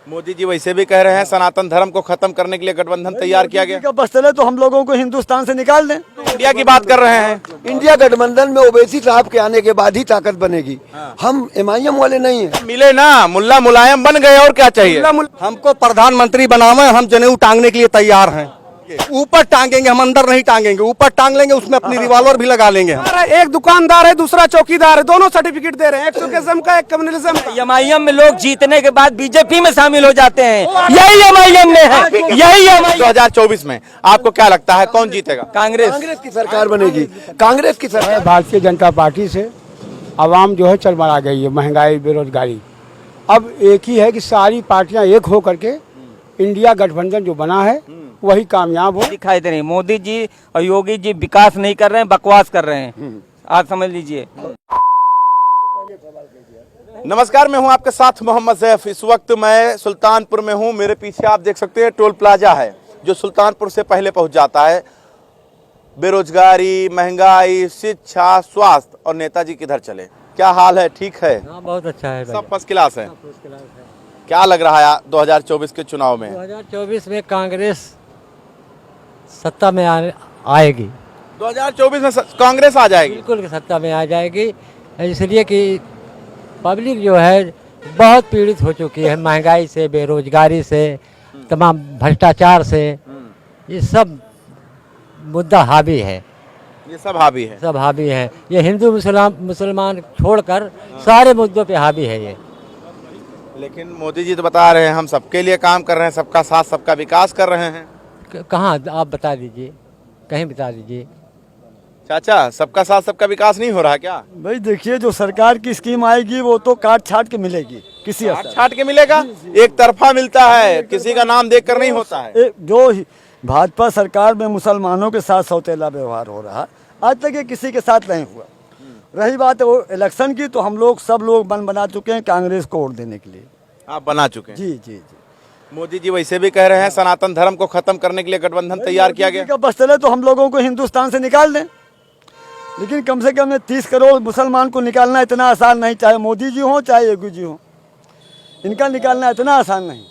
मोदी जी वैसे भी कह रहे हैं सनातन धर्म को खत्म करने के लिए गठबंधन तैयार किया गया। बस चले तो हम लोगों को हिंदुस्तान से निकाल दें। इंडिया की बात कर रहे हैं। इंडिया गठबंधन में ओवैसी साहब के आने के बाद ही ताकत बनेगी। हम MIM वाले नहीं हैं। मिले ना, मुल्ला मुलायम बन गए और क्या चाहिए। हमको प्रधानमंत्री बनावे, हम जनेऊ टांगने के लिए तैयार हैं। ऊपर टांगेंगे, हम अंदर नहीं टांगेंगे, ऊपर टांग लेंगे, उसमें अपनी रिवॉल्वर भी लगा लेंगे हम। एक दुकानदार है, दूसरा चौकीदार है, दोनों सर्टिफिकेट दे रहे हैं, एक सोशलिज्म का, एक कम्युनिज्म का। MIM में लोग जीतने के बाद बीजेपी में शामिल हो जाते हैं, यही MIM में है, यही MIM। 2024 में आपको क्या लगता है कौन जीतेगा? कांग्रेस की सरकार बनेगी। कांग्रेस की सरकार। भारतीय जनता पार्टी से आवाम जो है चरमरा गई है, महंगाई, बेरोजगारी। अब एक ही है कि सारी पार्टियां एक हो करके इंडिया गठबंधन जो बना है वही कामयाब हो। दिखाई दे रही मोदी जी और योगी जी विकास नहीं कर रहे हैं, बकवास कर रहे हैं, आप समझ लीजिए। नमस्कार, मैं हूं आपके साथ मोहम्मद सैफ। इस वक्त मैं सुल्तानपुर में हूं। मेरे पीछे आप देख सकते हैं टोल प्लाजा है जो सुल्तानपुर से पहले पहुंच जाता है। बेरोजगारी, महंगाई, शिक्षा, स्वास्थ्य और नेताजी किधर चले, क्या हाल है? ठीक है, बहुत अच्छा है, सब फर्स्ट क्लास है। क्या लग रहा है 2024 के चुनाव में? 2024 में कांग्रेस सत्ता में आएगी। 2024 में कांग्रेस आ जाएगी? बिल्कुल सत्ता में आ जाएगी, इसलिए कि पब्लिक जो है बहुत पीड़ित हो चुकी है, महंगाई से, बेरोजगारी से, तमाम भ्रष्टाचार से। ये सब मुद्दा हावी है, ये सब हावी है, सब हावी है। ये हिंदू मुसलमान छोड़कर सारे मुद्दों पे हावी है ये। लेकिन मोदी जी तो बता रहे हैं हम सबके लिए काम कर रहे हैं, सबका साथ सबका विकास कर रहे हैं। कहाँ आप बता दीजिए, कहीं बता दीजिए। चाचा, सबका साथ सबका विकास नहीं हो रहा क्या? भाई देखिए, जो सरकार की स्कीम आएगी वो तो काट छाट के मिलेगी, किसी छाट के मिलेगा, एक तरफा मिलता है, किसी का नाम देखकर नहीं होता है। जो भाजपा सरकार में मुसलमानों के साथ सौतेला व्यवहार हो रहा, आज तक ये किसी के साथ नहीं हुआ। रही बात वो इलेक्शन की, तो हम लोग सब लोग मन बना चुके हैं कांग्रेस को वोट देने के लिए। आप बना चुके हैं? जी जी जी। मोदी जी वैसे भी कह रहे हैं सनातन धर्म को खत्म करने के लिए गठबंधन तैयार किया गया। बस चले तो हम लोगों को हिंदुस्तान से निकाल दें। लेकिन कम से कम 30 करोड़ मुसलमान को निकालना इतना आसान नहीं, चाहे मोदी जी हो चाहे योगी जी हो, इनका निकालना इतना आसान नहीं।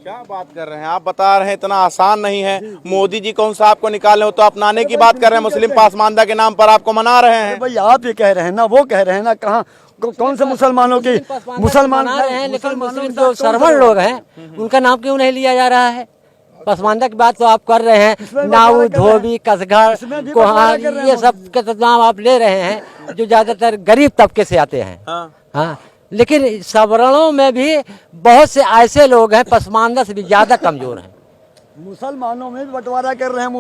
क्या बात कर रहे हैं आप? बता रहे हैं इतना आसान नहीं है। मोदी जी कौन सा आपको निकाल रहे हो, तो अपनाने की बात कर रहे हैं, मुस्लिम पासमानदा के नाम पर आपको मना रहे हैं। भाई आप ये कह रहे हैं ना, वो कह रहे हैं ना, कहाँ कौन से मुसलमानों की मुसलमान रहे हैं, लेकिन मुस्लिम जो सरवण लोग हैं उनका नाम क्यों नहीं लिया जा रहा है? पसमानदा की बात तो आप कर रहे हैं, नाऊ, धोबी, कसघर, कोहान, ये सब के नाम आप ले रहे हैं जो ज्यादातर गरीब तबके से आते हैं। हाँ, लेकिन सवर्णों में भी बहुत से ऐसे लोग हैं पसमानदा से भी ज्यादा कमजोर हैं। मुसलमानों में भी बंटवारा कर रहे हैं।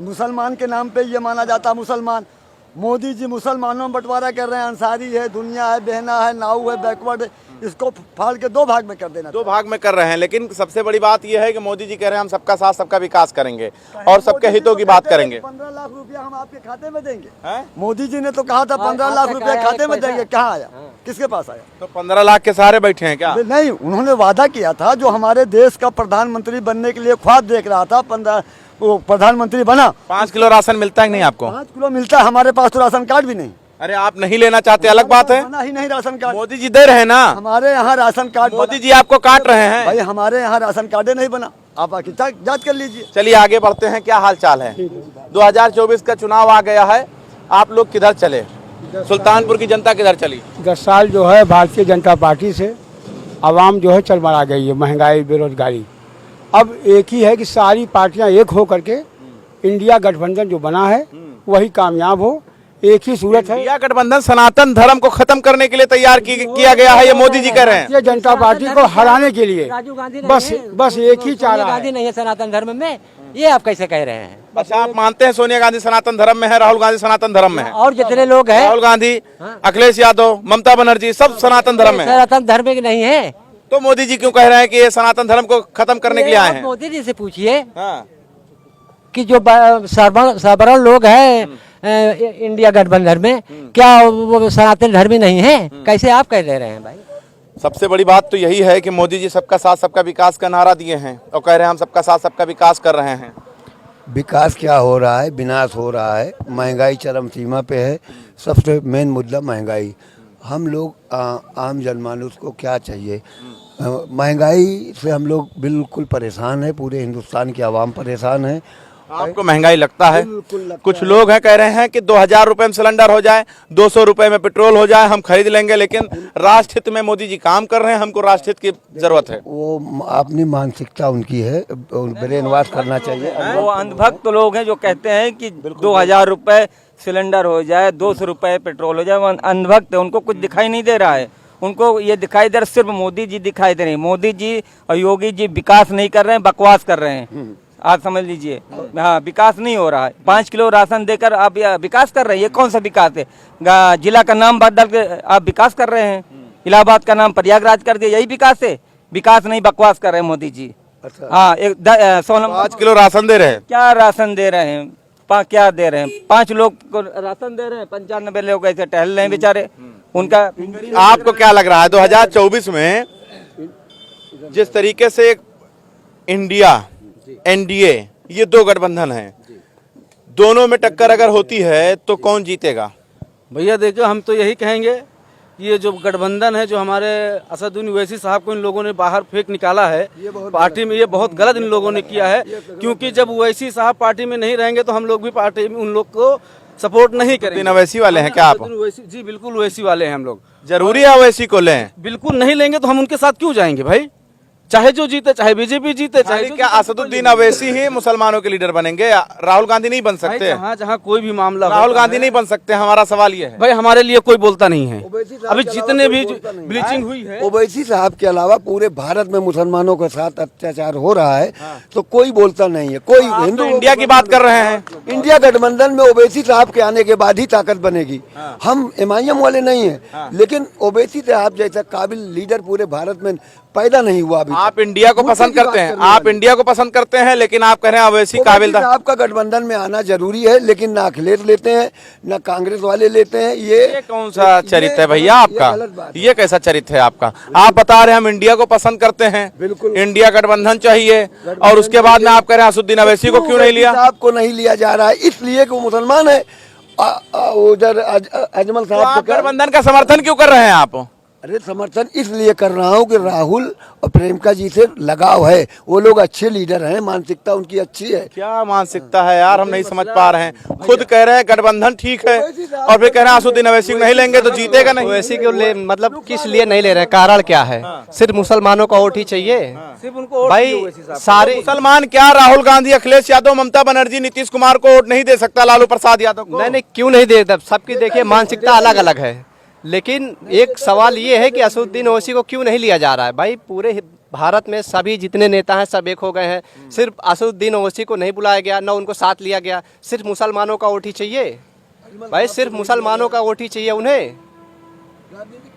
मुसलमान के नाम पे ये माना जाता मुसलमान। मोदी जी मुसलमानों में बंटवारा कर रहे हैं। अंसारी है, दुनिया है, बहना है, नाऊ है, बैकवर्ड है, इसको फाड़ के 2 भाग में कर देना। 2 भाग में कर रहे हैं। लेकिन सबसे बड़ी बात यह है कि मोदी जी कह रहे हैं हम सबका साथ सबका विकास करेंगे और सबके हितों की बात करेंगे। 15 लाख रुपया हम आपके खाते में देंगे। मोदी जी ने तो कहा था 15 लाख रुपया खाते में देंगे, कहाँ आया? किसके पास आया? तो 15 लाख के सहारे बैठे हैं क्या? नहीं, उन्होंने वादा किया था, जो हमारे देश का प्रधानमंत्री बनने के लिए ख्वाब देख रहा था, वो प्रधानमंत्री बना। 5 किलो राशन मिलता है कि नहीं आपको? 5 किलो मिलता है, हमारे पास तो राशन कार्ड भी नहीं। अरे आप नहीं लेना चाहते, अलग बात है। ही नहीं राशन कार्ड, मोदी जी दे रहे हैं ना। हमारे यहाँ राशन कार्ड, मोदी जी आपको काट रहे हैं भाई। हमारे यहाँ राशन कार्ड नहीं बना, आप आके जांच कर लीजिए। चलिए आगे बढ़ते हैं, क्या हाल चाल है? 2024 का चुनाव आ गया है, आप लोग किधर चले? सुल्तानपुर की जनता किधर चली? 10 साल जो है भारतीय जनता पार्टी से आवाम जो है चरमरा गई है, महंगाई, बेरोजगारी। अब एक ही है कि सारी पार्टियां एक हो करके इंडिया गठबंधन जो बना है वही कामयाब हो। एक ही सूरत है, इंडिया गठबंधन सनातन धर्म को खत्म करने के लिए तैयार किया गया है, ये मोदी जी कह रहे हैं। भारतीय जनता पार्टी को हराने के लिए राजीव गांधी बस एक ही चाह रहा है। गांधी नहीं है सनातन धर्म में, ये आप कैसे कह रहे हैं? अच्छा, आप मानते हैं सोनिया गांधी सनातन धर्म में है, राहुल गांधी सनातन धर्म में है, और जितने लोग हैं, राहुल गांधी, अखिलेश यादव, ममता बनर्जी, सब सनातन धर्म में है। सनातन धर्म के नहीं है तो मोदी जी क्यों कह रहे हैं कि ये सनातन धर्म को खत्म करने के लिए आए हैं? मोदी जी से पूछिए हाँ। कि जो सवर्ण लोग हैं इंडिया गठबंधन में, क्या वो सनातन धर्मी नहीं है? कैसे आप कह ले रहे हैं भाई? सबसे बड़ी बात तो यही है कि मोदी जी सबका साथ सबका विकास का नारा दिए हैं और कह रहे हैं हम सबका साथ सबका विकास कर रहे हैं। विकास क्या हो रहा है? विनाश हो रहा है। महंगाई चरम सीमा पे है। सबसे मेन मुद्दा महंगाई। हम लोग आम जनमानुस को क्या चाहिए? महंगाई से हम लोग बिल्कुल परेशान है, पूरे हिंदुस्तान की आवाम परेशाान है। आपको महंगाई लगता है? बिल्कुल लगता कुछ लोग हैं कह रहे हैं कि 2000 रुपए में सिलेंडर हो जाए, 200 रुपए में पेट्रोल हो जाए, हम खरीद लेंगे, लेकिन राष्ट्र हित में मोदी जी काम कर रहे हैं, हमको राष्ट्र हित की जरूरत है। वो अपनी मानसिकता उनकी है, ब्रेन वॉश करना चाहिए। वो अंधभक्त लोग हैं जो कहते हैं कि 2000 रुपए सिलेंडर हो जाए, 200 रुपए पेट्रोल हो जाए। वो अंधभक्त है, उनको कुछ दिखाई नहीं दे रहा है। उनको ये दिखाई दे रहा, सिर्फ मोदी जी दिखाई दे रहे हैं। मोदी जी और योगी जी विकास नहीं कर रहे हैं, बकवास कर रहे हैं। आप समझ लीजिए, हाँ, विकास नहीं हो रहा है। 5 किलो राशन देकर आप विकास कर रहे हैं, ये कौन सा विकास है? जिला का नाम बदल के आप विकास कर रहे हैं, इलाहाबाद का नाम प्रयागराज कर दिया, यही विकास है? विकास नहीं, बकवास कर रहे हैं मोदी जी। हाँ, 5 किलो राशन दे रहे हैं। क्या राशन दे रहे हैं? क्या दे रहे हैं? 5 लोग को राशन दे रहे हैं, 95 लोग ऐसे टहल रहे हैं बेचारे। उनका आपको क्या लग रहा है 2024 में जिस तरीके से एक इंडिया, एनडीए, ये 2 गठबंधन हैं, दोनों में टक्कर अगर होती है तो कौन जीतेगा? भैया देखो, हम तो यही कहेंगे, ये जो गठबंधन है, जो हमारे असदुद्दीन ओवैसी साहब को इन लोगों ने बाहर फेंक निकाला है पार्टी में, ये बहुत गलत इन लोगों ने किया है। क्योंकि जब ओवैसी साहब पार्टी में नहीं रहेंगे तो हम लोग भी पार्टी में उन लोग को सपोर्ट नहीं करेंगे। ओवैसी वाले हैं क्या आप? जी बिल्कुल ओवैसी वाले हैं हम लोग। जरूरी है ओवैसी को लें? बिल्कुल नहीं लेंगे तो हम उनके साथ क्यों जाएंगे भाई? चाहे जो जीते, चाहे बीजेपी जीते, चाहे क्या असदुद्दीन ओवैसी ही मुसलमानों के लीडर बनेंगे? राहुल गांधी नहीं बन सकते? जहाँ कोई भी मामला, राहुल गांधी नहीं बन सकते, हमारा सवाल ये है। भाई हमारे लिए कोई बोलता नहीं है। अभी जितने भी ब्लीचिंग हुई है, ओवैसी साहब के अलावा पूरे भारत में मुसलमानों के साथ अत्याचार हो रहा है, तो कोई बोलता नहीं है। कोई हिंदू इंडिया की बात कर रहे हैं। इंडिया गठबंधन में ओवैसी साहब के आने के बाद ही ताकत बनेगी। हम MIM वाले नहीं हैं, लेकिन ओवैसी साहब जैसा काबिल लीडर पूरे भारत में पैदा नहीं हुआ अभी। आप इंडिया को पसंद करते हैं, आप इंडिया को पसंद करते हैं, लेकिन आप कह रहे हैं ओवैसी काबिल था। आपका गठबंधन में आना जरूरी है, लेकिन ना अखिलेश लेते हैं, ना कांग्रेस वाले लेते हैं। ये कौन सा चरित्र है भैया आपका? ये कैसा चरित्र है आपका? आप बता रहे हैं हम इंडिया को पसंद करते हैं, बिल्कुल इंडिया गठबंधन चाहिए, और उसके बाद में आप कह रहे हैं असदुद्दीन ओवैसी को क्यों नहीं लिया? आपको नहीं लिया जा रहा है इसलिए कि वो मुसलमान है। उधर अजमल साहब गठबंधन का समर्थन क्यों कर रहे हैं आप? अरे समर्थन इसलिए कर रहा हूँ कि राहुल और प्रियंका जी से लगाव है, वो लोग अच्छे लीडर हैं, मानसिकता उनकी अच्छी है। क्या मानसिकता है यार, हम नहीं समझ पा रहे हैं। खुद कह रहे हैं गठबंधन ठीक है, और फिर कह रहे हैं असदुद्दीन ओवैसी को नहीं लेंगे तो जीतेगा नहीं। ओवैसी को मतलब किस लिए नहीं ले रहे हैं? कारण क्या है? सिर्फ मुसलमानों का वोट ही चाहिए? सिर्फ उनको भाई सारे मुसलमान क्या राहुल गांधी, अखिलेश यादव, ममता बनर्जी, नीतीश कुमार को वोट नहीं दे सकता लालू प्रसाद यादव को? नहीं, क्यों नहीं देता? सबकी देखिए मानसिकता अलग अलग है, लेकिन एक सवाल ये है कि असदुद्दीन ओवैसी को क्यों नहीं लिया जा रहा है? भाई पूरे भारत में सभी जितने नेता हैं सब एक हो गए हैं, सिर्फ असदुद्दीन ओवैसी को नहीं बुलाया गया, ना उनको साथ लिया गया। सिर्फ मुसलमानों का वोट ही चाहिए भाई, सिर्फ मुसलमानों का वोट ही चाहिए उन्हें।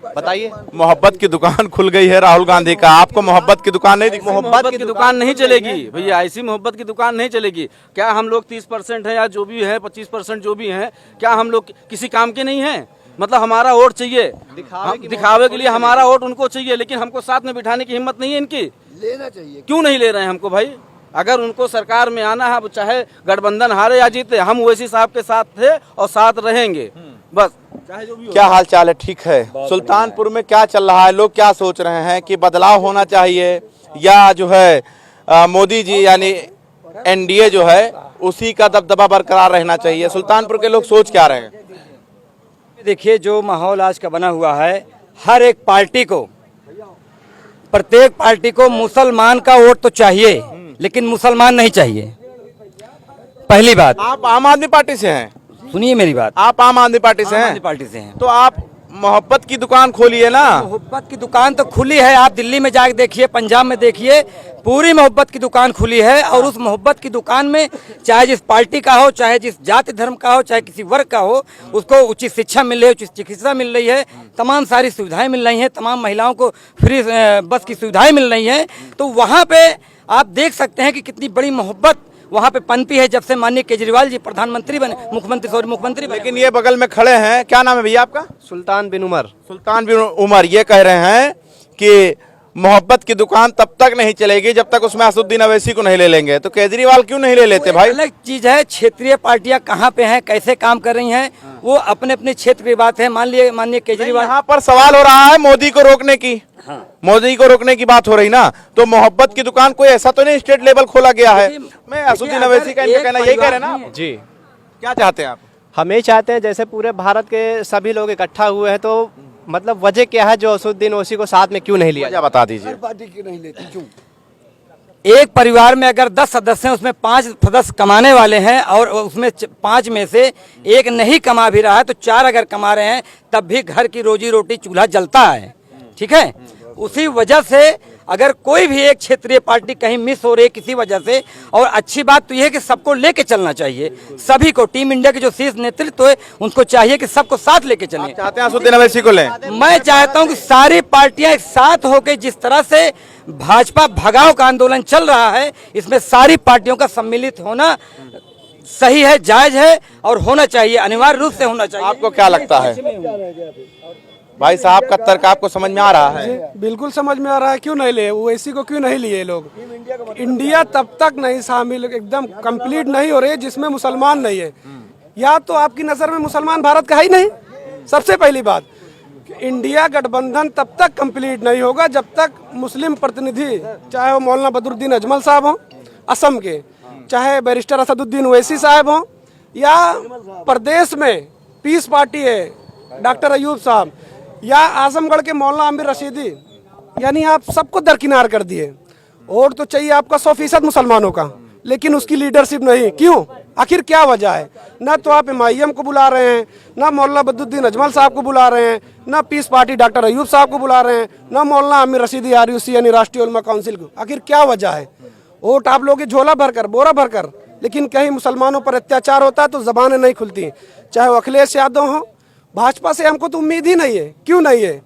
बताइए। मोहब्बत की दुकान खुल गई है राहुल गांधी का, आपको मोहब्बत की दुकान नहीं दिखती? मोहब्बत की दुकान नहीं चलेगी भैया, ऐसी मोहब्बत की दुकान नहीं चलेगी। क्या हम लोग 30% है या जो भी है, 25% जो भी है, क्या हम लोग किसी काम के नहीं है? मतलब हमारा वोट चाहिए, दिखावे के लिए हमारा वोट उनको चाहिए, लेकिन हमको साथ में बिठाने की हिम्मत नहीं है इनकी। लेना चाहिए, क्यों नहीं ले रहे हैं हमको भाई? अगर उनको सरकार में आना है, चाहे गठबंधन हारे या जीते, हम ओवैसी साहब के साथ थे और साथ रहेंगे बस, चाहे जो भी हो। क्या हाल चाल है? ठीक है। सुल्तानपुर में क्या चल रहा है? लोग क्या सोच रहे हैं कि बदलाव होना चाहिए, या जो है मोदी जी यानी एनडीए जो है उसी का दबदबा बरकरार रहना चाहिए? सुल्तानपुर के लोग सोच क्या रहे हैं? देखिए, जो माहौल आज का बना हुआ है, हर एक पार्टी को, प्रत्येक पार्टी को मुसलमान का वोट तो चाहिए, लेकिन मुसलमान नहीं चाहिए। पहली बात। आप आम आदमी पार्टी से हैं? सुनिए मेरी बात। आप आम आदमी पार्टी से हैं? आम आदमी पार्टी से हैं। तो आप मोहब्बत की दुकान खोलिए ना। मोहब्बत की दुकान तो खुली है, आप दिल्ली में जाके देखिए, पंजाब में देखिए, पूरी मोहब्बत की दुकान खुली है। और उस मोहब्बत की दुकान में चाहे जिस पार्टी का हो, चाहे जिस जाति धर्म का हो, चाहे किसी वर्ग का हो, उसको उचित शिक्षा मिल रही है, उचित चिकित्सा मिल रही है, तमाम सारी सुविधाएं मिल रही हैं, तमाम महिलाओं को फ्री बस की सुविधाएं मिल रही हैं। तो वहाँ पे आप देख सकते हैं कि कितनी बड़ी मोहब्बत वहाँ पे पनपी है जब से माननीय केजरीवाल जी प्रधानमंत्री बने, मुख्यमंत्री बने। लेकिन ये बगल में खड़े हैं, क्या नाम है भैया आपका? सुल्तान बिन उमर। सुल्तान बिन उमर ये कह रहे हैं कि मोहब्बत की दुकान तब तक नहीं चलेगी जब तक उसमें असदुद्दीन अवैसी को नहीं ले लेंगे। तो केजरीवाल क्यों नहीं ले लेते भाई? अलग चीज है, क्षेत्रीय पार्टियां कहाँ पे हैं, कैसे काम कर रही हैं, वो अपने अपने क्षेत्र की बात है। माननीय केजरीवाल, यहाँ पर सवाल हो रहा है मोदी को रोकने की। मोदी को रोकने की बात हो रही ना, तो मोहब्बत की दुकान कोई ऐसा तो नहीं स्टेट लेवल खोला गया है। मैं असदुद्दीन अवैसी का इनका कहना यही कह रहे हैं ना आप? जी, क्या चाहते हैं आप? हम ये चाहते हैं जैसे पूरे भारत के सभी लोग इकट्ठा हुए हैं, तो मतलब वजह क्या है जो असदुद्दीन ओवैसी को साथ में क्यों नहीं लिया? वजह बता दीजिए। पार्टी क्यों नहीं लेती, क्यों? एक परिवार में अगर 10 सदस्य हैं, उसमें 5 सदस्य कमाने वाले हैं और उसमें 5 में से एक नहीं कमा भी रहा है, तो 4 अगर कमा रहे हैं तब भी घर की रोजी रोटी चूल्हा जलता है। ठीक है, उसी वजह से अगर कोई भी एक क्षेत्रीय पार्टी कहीं मिस हो रही है किसी वजह से, और अच्छी बात तो यह है कि सबको लेके चलना चाहिए, सभी को, टीम इंडिया के जो शीर्ष नेतृत्व है उनको चाहिए कि सबको साथ लेके चलें। चाहते हैं असदुद्दीन अवैसी को लें? मैं चाहता हूं कि सारी पार्टियां एक साथ होकर, जिस तरह से भाजपा भगाओ का आंदोलन चल रहा है, इसमें सारी पार्टियों का सम्मिलित होना सही है, जायज है और होना चाहिए, अनिवार्य रूप से होना चाहिए। आपको क्या लगता है भाई साहब का तर्क आपको समझ में आ रहा है? बिल्कुल समझ में आ रहा है। क्यों नहीं ले, ओवैसी को क्यों नहीं लिए लोग? इंडिया तब तक नहीं शामिल, एकदम कंप्लीट नहीं हो रही जिसमें मुसलमान नहीं है। या तो आपकी नजर में मुसलमान भारत का है ही नहीं। सबसे पहली बात, इंडिया गठबंधन तब तक कंप्लीट नहीं होगा जब तक मुस्लिम प्रतिनिधि, चाहे वो मौलाना बदरुद्दीन अजमल साहब हों असम के, चाहे बैरिस्टर असदुद्दीन ओवैसी साहब हों, या प्रदेश में पीस पार्टी है डॉक्टर अयूब साहब, या आजमगढ़ के मौलाना आमिर रशीदी, यानी आप सबको दरकिनार कर दिए। वोट तो चाहिए आपका 100% मुसलमानों का, लेकिन उसकी लीडरशिप नहीं। क्यों? आखिर क्या वजह है? ना तो आप MIM को बुला रहे हैं, ना मौलाना बदरुद्दीन अजमल साहब को बुला रहे हैं, ना पीस पार्टी डॉक्टर अयूब साहब को बुला रहे हैं, ना मौलाना आमिर रशीदी RUC यानी राष्ट्रीय उलमा काउंसिल को। आखिर क्या वजह है? वोट आप लोग झोला भरकर, बोरा भरकर, लेकिन कहीं मुसलमानों पर अत्याचार होता है तो जबानें नहीं खुलती। चाहे वो अखिलेश यादव हो, भाजपा से हमको तो उम्मीद ही नहीं है। क्यों नहीं है?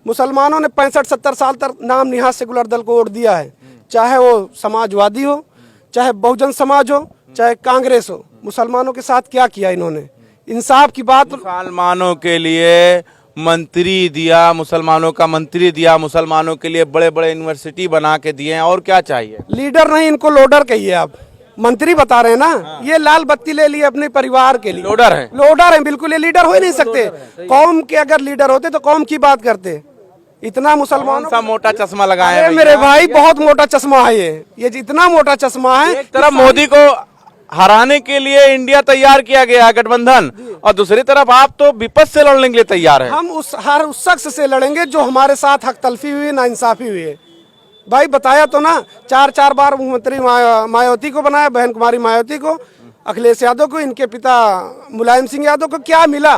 मुसलमानों ने 65-70 साल तक नाम निहाद सेकुलर दल को वोट दिया है, चाहे वो समाजवादी हो, चाहे बहुजन समाज हो, चाहे कांग्रेस हो। मुसलमानों के साथ क्या किया इन्होंने? इंसाफ की बात। मुसलमानों के लिए मंत्री दिया, मुसलमानों का मंत्री दिया, मुसलमानों के लिए बड़े बड़े यूनिवर्सिटी बना के दिए हैं, और क्या चाहिए? लीडर नहीं, इनको लोडर कहिए आप। मंत्री बता रहे हैं ना, ये लाल बत्ती ले लिए अपने परिवार के लिए। लोडर है? लोडर है बिल्कुल, ये लीडर हो ही नहीं सकते। कौम के अगर लीडर होते तो कौम की बात करते। इतना मुसलमानों सा मोटा चश्मा लगाया है मेरे भाई, बहुत मोटा चश्मा है ये जितना मोटा चश्मा है। एक तरफ मोदी को हराने के लिए इंडिया तैयार किया गया गठबंधन, और दूसरी तरफ आप तो विपक्ष से लड़ने के लिए तैयार है। हम हर उस शख्स से लड़ेंगे जो हमारे साथ हक तलफी हुई, नाइंसाफी हुई है। भाई बताया तो ना, 4 बार मुख्यमंत्री मायावती को बनाया, बहन कुमारी मायावती को, अखिलेश यादव को, इनके पिता मुलायम सिंह यादव को। क्या मिला?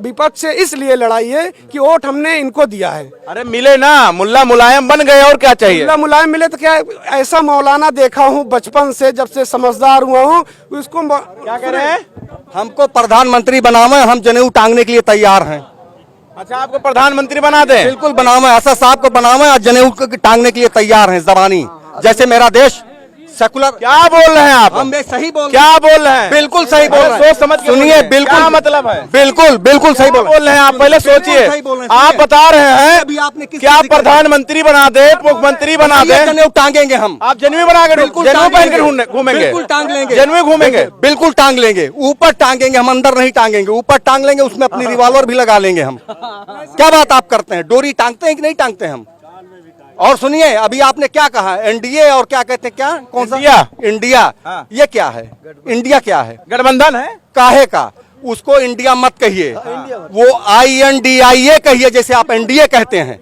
विपक्ष से इसलिए लड़ाई है कि वोट हमने इनको दिया है। अरे मिले ना, मुल्ला मुलायम बन गए, और क्या चाहिए? मुल्ला मुलायम मिले तो क्या? ऐसा मौलाना देखा हूँ बचपन से, जब से समझदार हुआ हूँ। उसको क्या कह रहे हैं? हमको प्रधानमंत्री बनावे, हम जनेऊ टांगने के लिए तैयार हैं। अच्छा, आपको प्रधानमंत्री बना दें? बिल्कुल बनावे, असद साहब को बनावे और जनेऊ टांगने के लिए तैयार हैं। जबानी जैसे मेरा देश सेकुलर। क्या बोल रहे हैं आप? हम सही बोल, क्या बोल रहे हैं? बिल्कुल सही बोल रहे हैं। सोच समझ के सुनिए, बिल्कुल क्या मतलब है? बिल्कुल सही बोल रहे हैं आप। पहले सोचिए, आप बता रहे हैं क्या प्रधानमंत्री बना दे, मुख्यमंत्री बना दे, जनेऊ टांगेंगे हम। आप जनेऊ बना के जनेऊ पहन के घूमेंगे? बिल्कुल टांग लेंगे, जनेऊ घूमेंगे, बिल्कुल टांग लेंगे। ऊपर टांगेंगे हम, अंदर नहीं टांगेंगे। ऊपर टांग लेंगे, उसमें अपनी रिवॉल्वर भी लगा लेंगे हम। क्या बात आप करते हैं? डोरी टांगते हैं कि नहीं टांगते हम? और सुनिए, अभी आपने क्या कहा? एनडीए और क्या कहते हैं, क्या कौन सा? इंडिया। हाँ। ये क्या है? इंडिया क्या है? गठबंधन है। काहे का? उसको इंडिया मत कहिए, वो INDIA कहिए। जैसे आप एनडीए कहते हैं,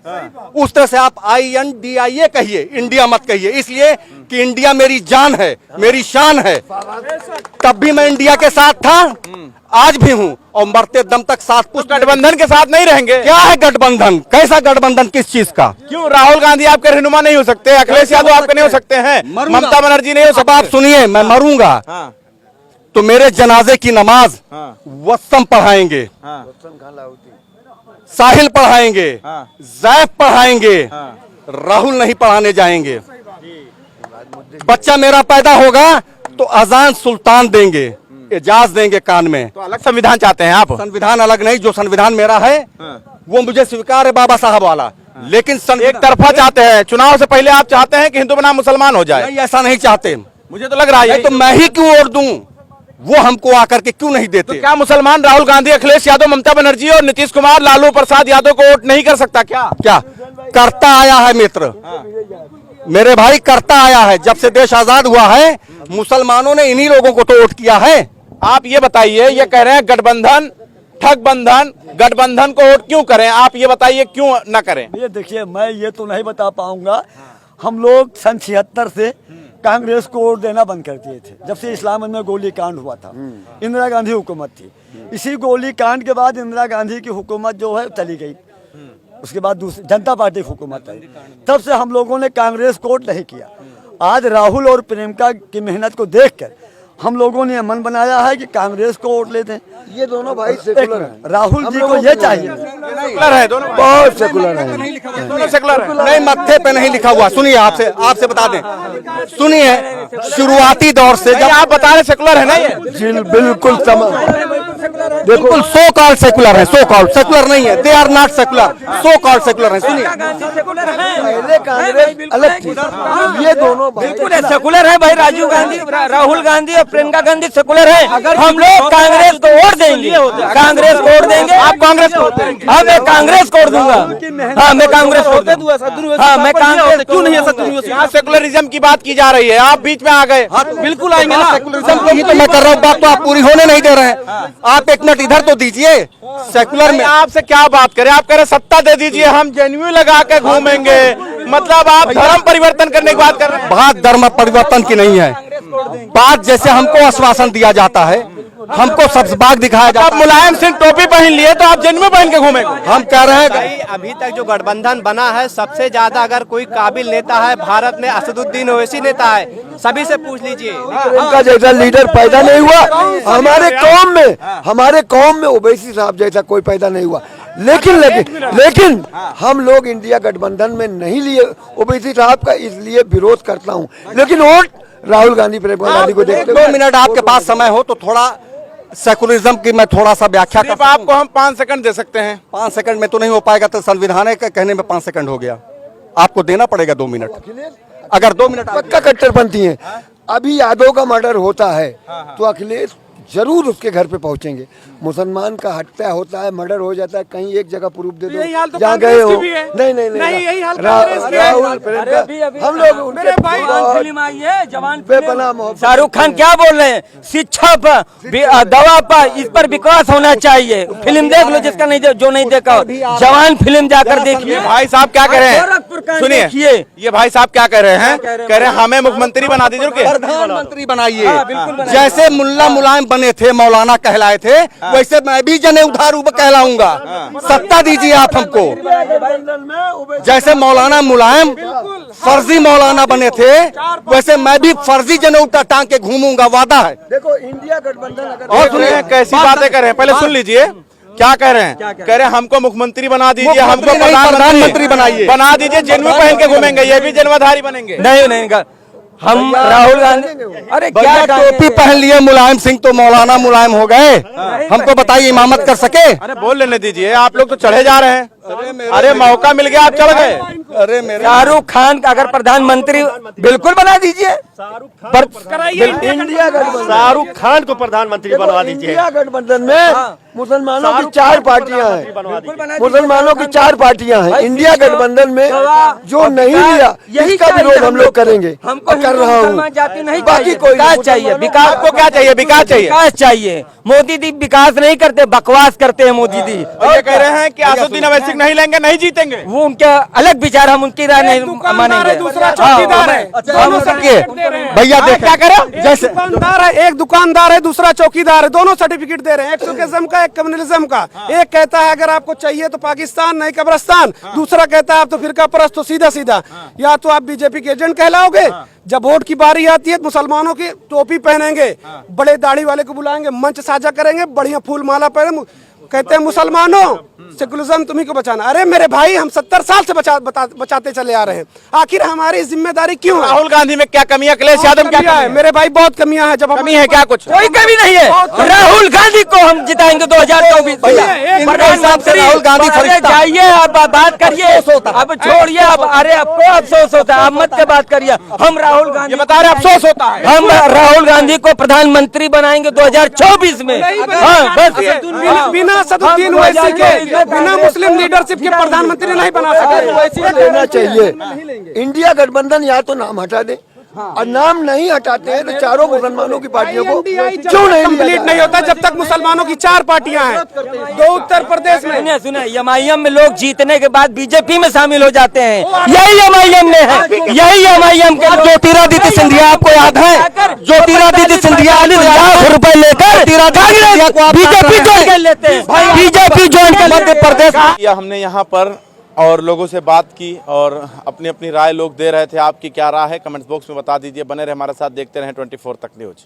उस तरह से आप INDIA कहिए, इंडिया मत कहिए। इसलिए कि इंडिया मेरी जान है, मेरी शान है। तब भी मैं इंडिया के साथ था, आज भी हूँ, और मरते दम तक साथ। गठबंधन के साथ नहीं रहेंगे? क्या है गठबंधन? कैसा गठबंधन? किस चीज का? क्यों? राहुल गांधी आपके रहनुमा नहीं हो सकते? अखिलेश यादव आपके नहीं हो सकते हैं? ममता बनर्जी नहीं हो सकते? आप सुनिए, मैं मरूंगा तो मेरे जनाजे की नमाज वस्सम पढ़ाएंगे, साहिल पढ़ाएंगे, जैफ पढ़ाएंगे, राहुल नहीं पढ़ाने जाएंगे। बच्चा मेरा पैदा होगा तो अजान सुल्तान देंगे, एजाज देंगे कान में। तो अलग संविधान चाहते हैं आप? संविधान अलग नहीं, जो संविधान मेरा है वो मुझे स्वीकार है, बाबा साहब वाला। लेकिन एक तरफा चाहते हैं। चुनाव से पहले आप चाहते हैं कि हिंदू बनाम मुसलमान हो जाए? नहीं, ऐसा नहीं चाहते। मुझे तो लग रहा है नहीं तो मैं ही क्यों वोट दूं, वो हमको आकर के क्यों नहीं देते? तो क्या मुसलमान राहुल गांधी, अखिलेश यादव, ममता बनर्जी और नीतीश कुमार, लालू प्रसाद यादव को वोट नहीं कर सकता क्या? क्या करता आया है मित्र, मेरे भाई करता आया है। जब से देश आजाद हुआ है मुसलमानों ने इन्हीं लोगों को तो वोट किया है। आप ये बताइए, ये कह रहे हैं गठबंधन ठग बंधन, गठबंधन को वोट क्यों करें? आप ये बताइए क्यों ना करें? ये देखिए, मैं ये तो नहीं बता पाऊंगा। हम लोग सन 76 से कांग्रेस को वोट देना बंद कर दिए थे, जब से इस्लामाबाद में गोली कांड हुआ था। इंदिरा गांधी हुकूमत थी, इसी गोली कांड के बाद इंदिरा गांधी की हुकूमत जो है चली गई, उसके बाद दूसरी जनता पार्टी की हुकूमत आई। तब से हम लोगों ने कांग्रेस को वोट नहीं किया। आज राहुल और प्रियंका की मेहनत को देखकर हम लोगों ने मन बनाया है कि कांग्रेस को वोट लेते हैं। ये दोनों भाई सेकुलर हैं। राहुल जी को ये चाहिए, सेकुलर है दोनों, बहुत सेकुलर है। दोनों सेकुलर है। नहीं, मत्थे पे नहीं लिखा हुआ। सुनिए, आपसे बता दें, सुनिए, शुरुआती दौर से जब आप बता रहे सेकुलर है ना ये? बिल्कुल बिल्कुल सो कॉल सेकुलर है, सो कॉल सेकुलर नहीं है, they are not secular, so called secular है। सुनिए, पहले कांग्रेस अलग थी, ये दोनों बिल्कुल सेकुलर है भाई। राजीव गांधी, राहुल गांधी और प्रियंका गांधी सेकुलर है। हम लोग कांग्रेस को वोट देंगे, कांग्रेस को वोट देंगे। आप कांग्रेस को वोट देंगे? हाँ, मैं कांग्रेस को वोट दूंगा। हाँ, मैं कांग्रेस को दूंगा। हाँ, मैं कांग्रेस क्यों नहीं है? यहाँ सेकुलरिज्म की बात की जा रही है, आप बीच में आ गए। बिल्कुल आएंगे ना, सेकुलरिज्म की तो मैं कर रहा हूँ, बात तो आप पूरी होने नहीं दे रहे हैं। आप एक मिनट इधर तो दीजिए। सेकुलर में आपसे क्या बात करें? आप कह रहे सत्ता दे दीजिए, हम जेन्युइन लगा के घूमेंगे, मतलब आप धर्म परिवर्तन करने की बात कर रहे हैं। बात धर्म परिवर्तन की नहीं है, बात जैसे हमको आश्वासन दिया जाता है, हमको सब्ज़बाग दिखाया जाता आप है। मुलायम सिंह टोपी पहन लिए तो आप जेन्युइन पहन के घूमेंगे। हम कह रहे हैं भाई अभी तक जो गठबंधन बना है, सबसे ज्यादा अगर कोई काबिल नेता है भारत में, असदुद्दीन ओवैसी नेता है। सभी से पूछ लीजिए, उनका जैसा लीडर पैदा नहीं हुआ हमारे कौम में ओवैसी साहब जैसा कोई पैदा नहीं हुआ। लेकिन हम लोग इंडिया गठबंधन में नहीं लिए ओवैसी साहब का, इसलिए विरोध करता हूँ। लेकिन वोट राहुल गांधी, प्रियंका गांधी को देखते 2 मिनट आपके पास समय हो तो थोड़ा सेकुलरिज्म की मैं थोड़ा सा व्याख्या कर सकता हूं। आपको हम 5 सेकंड दे सकते हैं। 5 सेकंड में तो नहीं हो पाएगा, तो संविधान के कहने में 5 सेकंड हो गया, आपको देना पड़ेगा 2 मिनट। अगर 2 मिनट पक्का कट्टरपंथी है। अभी यादव का मर्डर होता है तो अखिलेश जरूर उसके घर पे पहुंचेंगे। मुसलमान का हत्या होता है, मर्डर हो जाता है, कहीं एक जगह प्रूफ दे दो, यही हाल तो जहाँ कांग्रेस गए की हो। भी है। नहीं, यही हाल कांग्रेस की है। राहुल प्रियंका, हम लोग उनके बहुत फिल्म आई है जवान बेपनाह मोहब्बत। शाहरुख खान क्या बोल रहे हैं? शिक्षा पर, दवा पर, इस पर विकास होना चाहिए। फिल्म देख लो जिसका नहीं, जो नहीं देखा हो। जवान फिल्म जाकर देखिए। भाई साहब क्या कह रहे हैं? गोरखपुर का सुनिए, देखिए। ये भाई साहब क्या कह रहे हैं? कह रहे हैं हमें मुख्यमंत्री बना दीजिए। प्रधानमंत्री बनाइए। जैसे मुल्ला मुलायम बने थे, मौलाना कहलाए थे, वैसे मैं भी जनेऊधार कहलाऊंगा। सत्ता दीजिए आप हमको। जैसे मौलाना मुलायम फर्जी मौलाना बने थे, वैसे मैं भी फर्जी जनेऊ टांग के घूमूंगा, वादा है। देखो इंडिया गठबंधन अगर और सुनिए कैसी बातें कर रहे हैं, पहले सुन लीजिए क्या कह रहे हैं। कह रहे हैं हमको मुख्यमंत्री बना दीजिए, हमको प्रधानमंत्री बनाइए, बना दीजिए, जेन्युइन पहन के घूमेंगे, ये भी जन्मधारी बनेंगे। नहीं, हम राहुल गांधी, अरे क्या टोपी पहन लिए मुलायम सिंह तो मौलाना मुलायम हो गए। हमको बताइए, इमामत कर सके? अरे बोल लेने दीजिए, आप लोग तो चढ़े जा रहे हैं। अरे मौका मिल गया, आप चढ़ गए। अरे मेरे शाहरुख खान का अगर प्रधानमंत्री बिल्कुल बना दीजिए। इंडिया गठबंधन, शाहरुख खान को प्रधानमंत्री बनवा दीजिए। इंडिया गठबंधन में मुसलमानों की 4 पार्टियां हैं। मुसलमानों की 4 पार्टियां हैं इंडिया गठबंधन में। जो नहीं लिया इसका विरोध हम लोग करेंगे, कर रहा हूँ। जाति नहीं बाकी कोई विकास चाहिए। विकास आपको क्या चाहिए? विकास चाहिए। विकास चाहिए। मोदी दी विकास नहीं करते, बकवास करते हैं मोदी दी। और ये कह रहे हैं कि असदुद्दीन ओवैसी नहीं लेंगे, नहीं जीतेंगे। वो उनके अलग विचार, हम उनकी राय नहीं मानेंगे। दूसरा चौकीदार है, दोनों भैया देख क्या करें? जैसे दुकानदार है, एक दुकानदार है, दूसरा चौकीदार है, दोनों सर्टिफिकेट दे रहे हैं, एक सोशलिज्म का, एक कम्युनिज्म का। एक कहता है अगर आपको चाहिए तो पाकिस्तान, नहीं कब्रिस्तान। दूसरा कहता है आप तो फिरका परस्त, तो सीधा सीधा या तो आप बीजेपी के एजेंट कहलाओगे। जब वोट की बारी आती है तो मुसलमानों की टोपी पहनेंगे, बड़े दाढ़ी वाले को बुलाएंगे, मंच साझा करेंगे, बढ़िया फूल माला पहने, कहते हैं मुसलमानों सेकुलरिज्म तुम्ही को बचाना। अरे मेरे भाई, हम 70 साल से बचाते चले आ रहे हैं, आखिर हमारी जिम्मेदारी क्यों है? राहुल गांधी में क्या कमी है, अखिलेश यादव में क्या कमी है? मेरे भाई बहुत कमियां हैं। जब कमी है क्या? कुछ कोई कमी नहीं है। राहुल गांधी को हम जिताएंगे 2024 में। प्रधानमंत्री राहुल गांधी फरिश्ता। जाइए आप बात करिए, अब छोड़िए अब। अरे आपको अफसोस होता है, आप मत के बात करिए। हम राहुल गांधी बता रहे अफसोस होता है। हम राहुल गांधी को प्रधानमंत्री बनाएंगे 2024 में। हाँ, बस बिना सदुद्दीन ओवैसी के, बिना मुस्लिम लीडरशिप के प्रधानमंत्री नहीं बना सकते। लेना चाहिए। इंडिया गठबंधन या तो नाम हटा दे, और नाम नहीं हटाते हैं तो चारों मुसलमानों की पार्टियों को क्यों नहीं कंप्लीट नहीं होता जब तक मुसलमानों की 4 पार्टियां हैं, 2 उत्तर प्रदेश में। सुनिए, एमआईएम में लोग जीतने के बाद बीजेपी में शामिल हो जाते हैं। यही एमआईएम में है, यही एमआईएम के ज्योतिरादित्य सिंधिया आपको याद है? ज्योतिरादित्य सिंधिया 40 लाख रुपए लेकर बीजेपी ज्वाइन कर लेते हैं। बीजेपी ज्वाइन कर मध्य प्रदेश। हमने यहाँ पर और लोगों से बात की और अपनी अपनी राय लोग दे रहे थे। आपकी क्या राय है कमेंट्स बॉक्स में बता दीजिए। बने रहे हमारे साथ, देखते रहें 24 तक न्यूज।